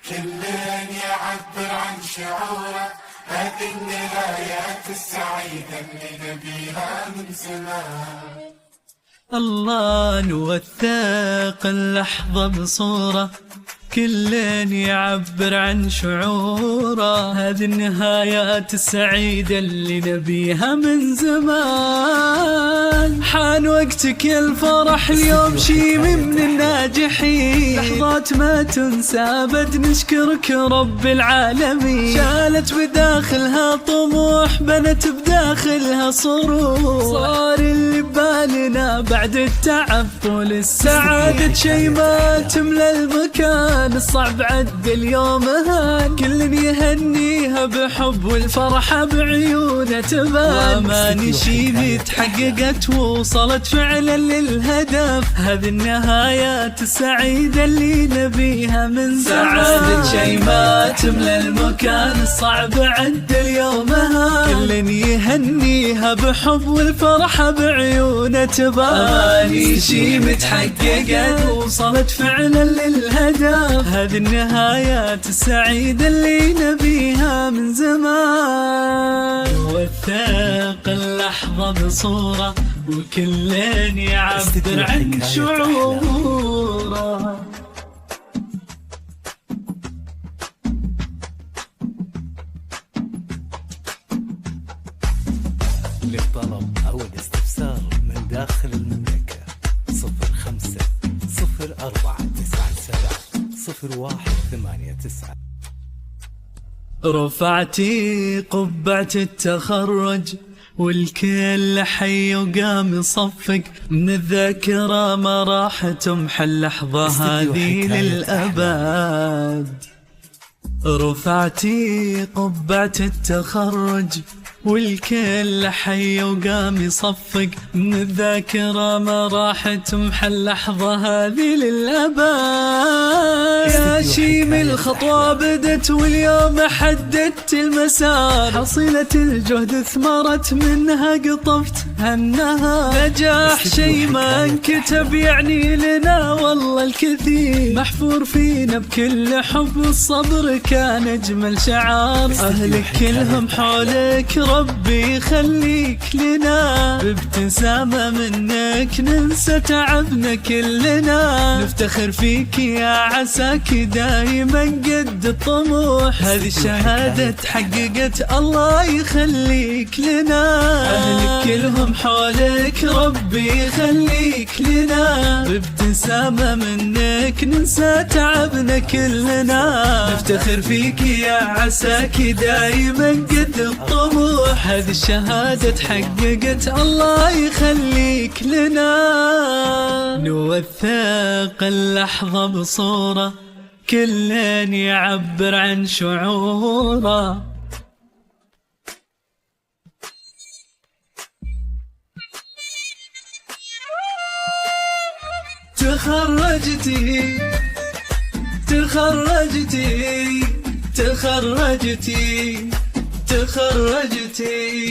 كل يعبر عن شعوره، هذه النهايات السعيدة اللي نبيها من زمان. الله نوثق اللحظة بصورة، كل يعبر عن شعوره، هذه النهايات السعيدة اللي نبيها من زمان. حان وقتك يا الفرح اليوم شيمي من الناجحين، لحظات ما تنسى أبد نشكرك رب العالمين. شالت بداخلها طموح، بنت بداخلها صروح، صار اللي ببالنا بعد التعب طول السعادة شي ما تملى المكان. الصعب عد اليوم هان، كل يهنيها بحب والفرحة بعيونه تبان. وأماني شيمي تحققت ووصلت فعلا للهدف، هذه النهايات السعيدة اللي نبيها من زمان. سعادة شي ما تملى المكان، الصعب عد اليوم هان، كل يهنيها بحب والفرحة بعيونه تبان. أماني شيمي تحققت ووصلت فعلا للهدف، هذه النهايات السعيدة اللي نبيها من زمان. وثق اللحظة بصورة، وكل يعبر عن شعوره. للطلب أو الاستفسار من داخل المملكة 0504970189. رفعتي قبعة التخرج والكل حي وقام يصفق، من الذاكرة ما راح تمحى اللحظة هذه للأبد. رفعتي قبعة التخرج والكل حي وقام يصفق، من الذاكرة ما راح تمحى اللحظة هذه للأبد. يا شيمي الخطوة بدت واليوم حددت المسار، حصيلة الجهد ثمرت منها قطفت هالنهار. نجاح شي ما انكتب يعني لنا والله الكثير، محفور فينا بكل حب والصبر كان أجمل شعار. أهلك كلهم حولك ربي يخليك لنا، بابتسامة منك ننسى تعبنا كلنا. نفتخر فيك يا عساك دايما قد الطموح، هذه الشهادة تحققت الله يخليك لنا. أهلك كلهم حولك ربي يخليك لنا، بابتسامة منك ننسى تعبنا كلنا. نفتخر فيك يا عساك دايما قد الطموح، هذه الشهادة تحققت الله يخليك لنا. نوثق اللحظة بصورة، كل يعبر عن شعوره. تخرجتي تخرجتي تخرجتي تخرجتي